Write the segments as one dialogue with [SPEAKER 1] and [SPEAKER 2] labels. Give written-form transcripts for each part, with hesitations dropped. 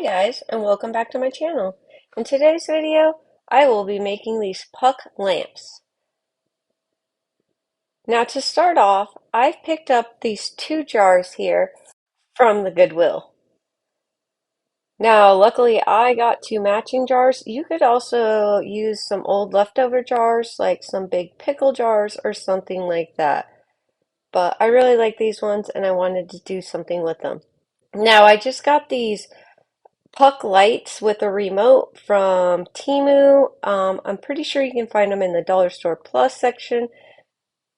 [SPEAKER 1] Hi guys, and welcome back to my channel. In today's video, I will be making these puck lamps. Now to start off, I've picked up these two jars here from the Goodwill. Now luckily I got two matching jars. You could also use some old leftover jars, like some big pickle jars or something like that. But I really like these ones and I wanted to do something with them. Now I just got these puck lights with a remote from Temu. I'm pretty sure you can find them in the Dollar Store Plus section.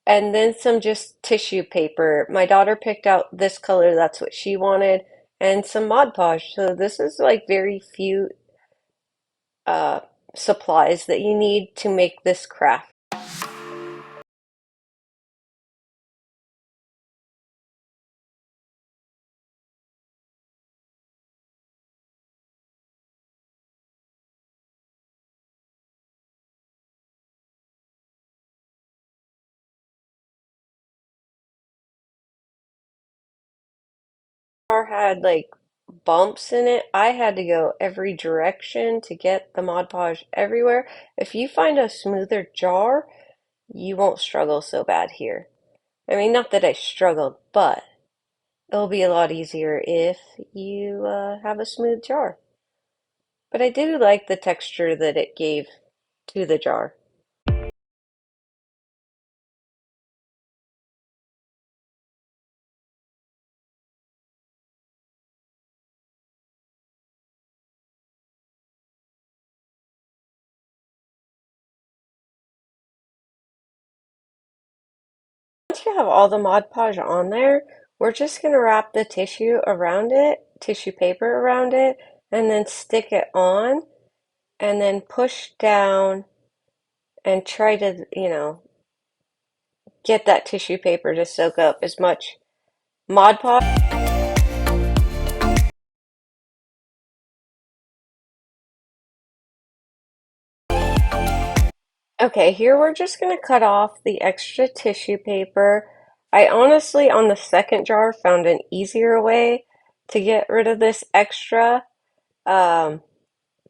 [SPEAKER 1] And then some just tissue paper. My daughter picked out this color, that's what she wanted, and some Mod Podge. So this is like very few uh, supplies that you need to make this craft. Car had like bumps in it. I had to go every direction to get the Mod Podge everywhere. If you find a smoother jar, you won't struggle so bad here. I mean, not that I struggled, but it'll be a lot easier if you have a smooth jar. But I do like the texture that it gave to the jar. Once you have all the Mod Podge on there, we're just going to wrap the tissue around it, tissue paper around it, and then stick it on, and then push down and try to, get that tissue paper to soak up as much Mod Podge. Okay, here we're just going to cut off the extra tissue paper. I honestly, on the second jar, found an easier way to get rid of this extra. Um,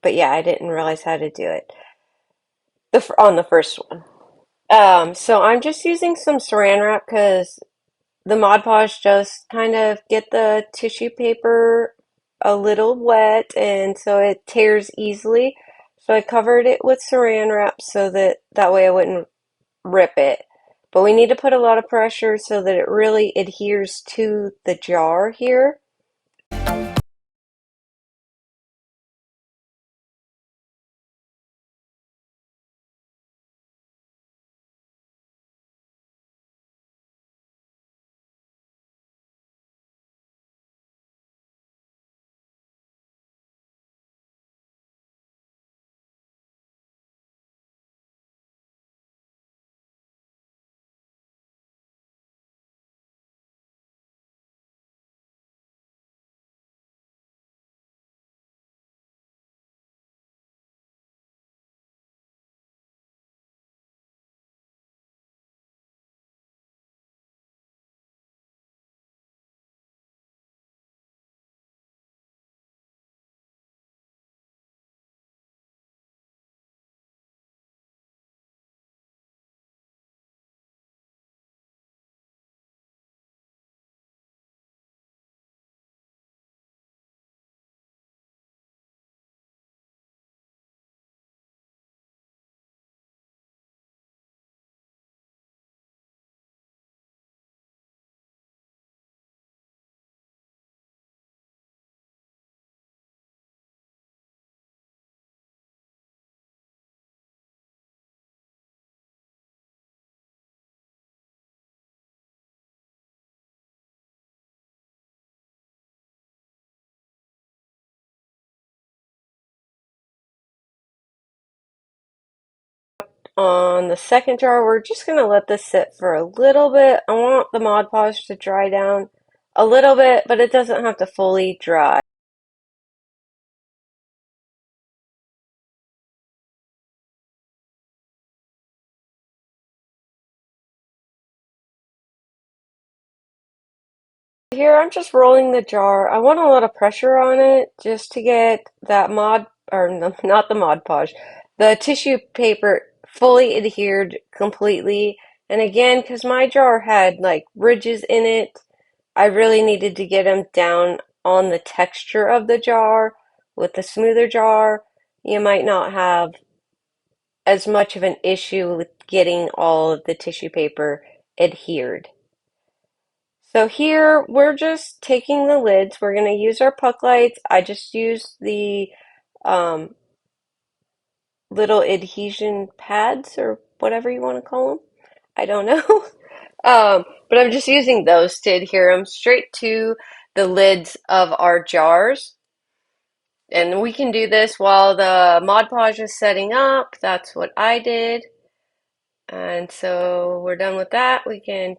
[SPEAKER 1] but yeah, I didn't realize how to do it on the first one. So I'm just using some saran wrap because the Mod Podge does kind of get the tissue paper a little wet and so it tears easily. So I covered it with saran wrap so that way I wouldn't rip it. But we need to put a lot of pressure so that it really adheres to the jar here. On the second jar, we're just going to let this sit for a little bit. I want the Mod Podge to dry down a little bit, but it doesn't have to fully dry. Here I'm just rolling the jar. I want a lot of pressure on it just to get that Mod, or not the Mod Podge, the tissue paper fully adhered completely. And again, because my jar had like ridges in it, I really needed to get them down on the texture of the jar. With the smoother jar, you might not have as much of an issue with getting all of the tissue paper adhered. So here we're just taking the lids. We're going to use our puck lights. I just used the um, little adhesion pads or whatever you want to call them. I don't know. But I'm just using those to adhere them straight to the lids of our jars. And we can do this while the Mod Podge is setting up. That's what I did. And so we're done with that. We can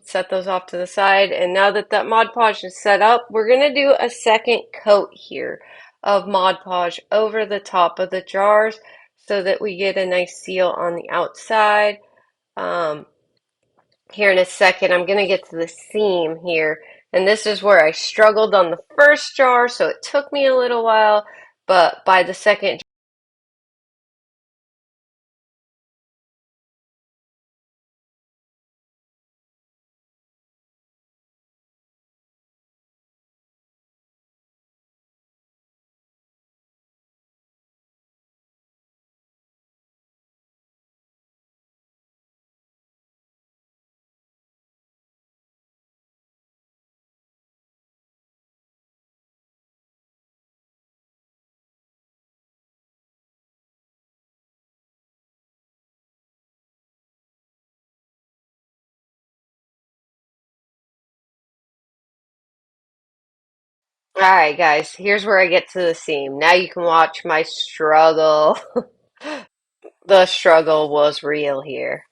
[SPEAKER 1] set those off to the side. And now that that Mod Podge is set up, we're going to do a second coat here of Mod Podge over the top of the jars so that we get a nice seal on the outside. Um, Here in a second, I'm going to get to the seam here. And this is where I struggled on the first jar, so it took me a little while. But by the second All right, guys, here's where I get to the seam. Now you can watch my struggle. The struggle was real here.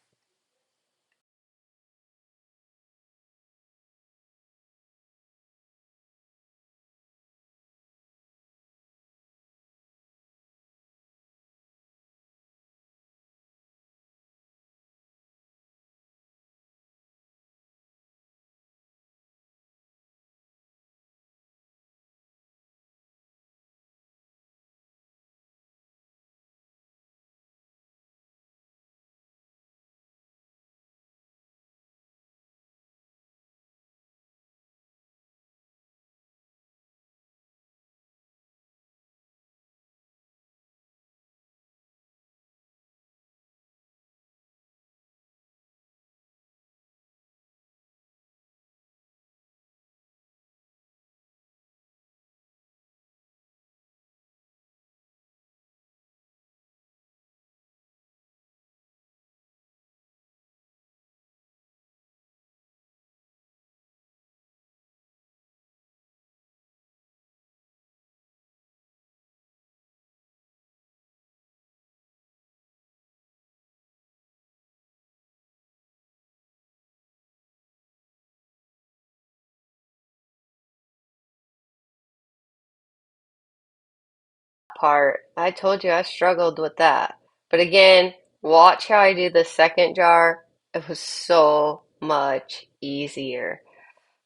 [SPEAKER 1] Part. I told you I struggled with that. But again, watch how I do the second jar. It was so much easier.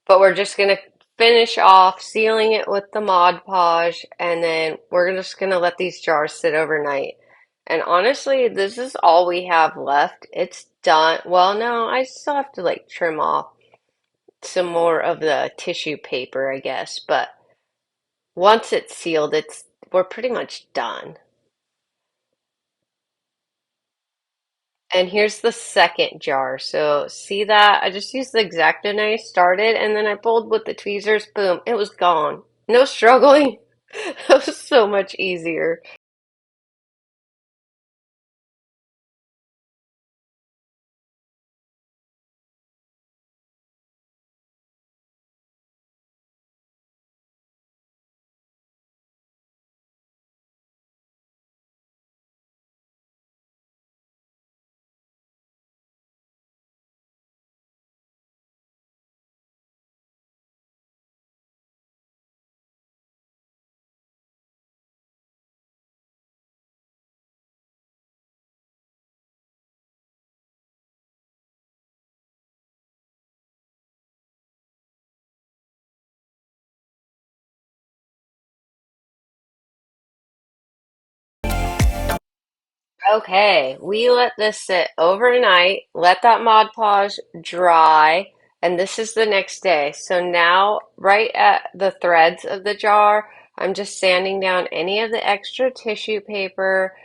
[SPEAKER 1] But we're just gonna finish off sealing it with the Mod Podge, and then we're just gonna let these jars sit overnight. And honestly, this is all we have left. It's done. Well, no, I still have to like trim off some more of the tissue paper, I guess. But once it's sealed, it's we're pretty much done. And here's the second jar. So see that? I just used the X-Acto knife, started, and then I pulled with the tweezers. Boom, it was gone. No struggling. It was so much easier. Okay, we let this sit overnight, let that Mod Podge dry, and this is the next day. So now, right at the threads of the jar, I'm just sanding down any of the extra tissue paper.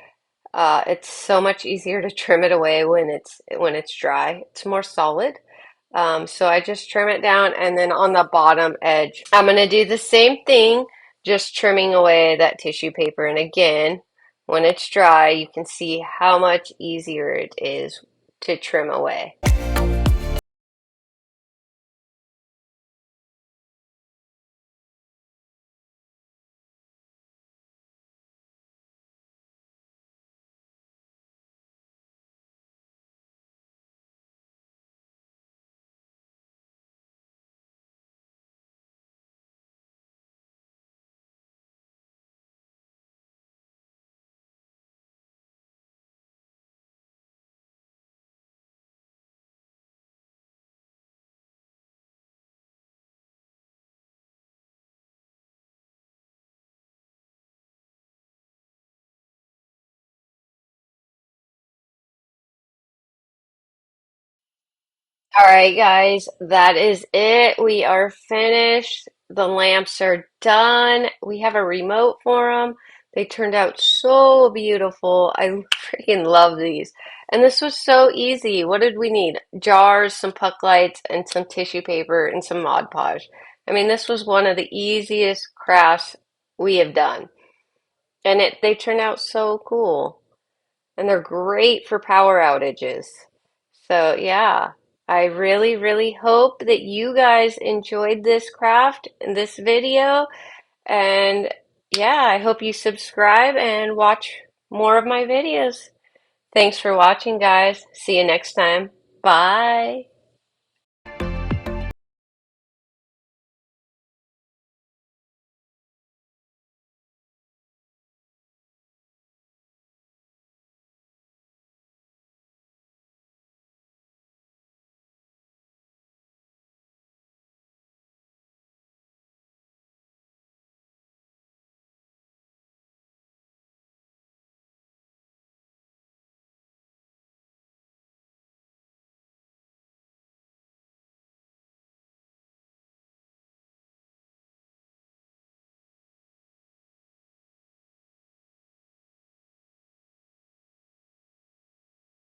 [SPEAKER 1] It's so much easier to trim it away when it's dry. It's more solid. So I just trim it down, and then on the bottom edge, I'm going to do the same thing, just trimming away that tissue paper. And again, when it's dry, you can see how much easier it is to trim away. All right, guys, that is it. We are finished. The lamps are done. We have a remote for them. They turned out so beautiful. I freaking love these. And this was so easy. What did we need? Jars, some puck lights, and some tissue paper and some Mod Podge. I mean, this was one of the easiest crafts we have done. And they turned out so cool. And they're great for power outages. So, yeah, I really, really hope that you guys enjoyed this craft and this video. And yeah, I hope you subscribe and watch more of my videos. Thanks for watching, guys. See you next time. Bye.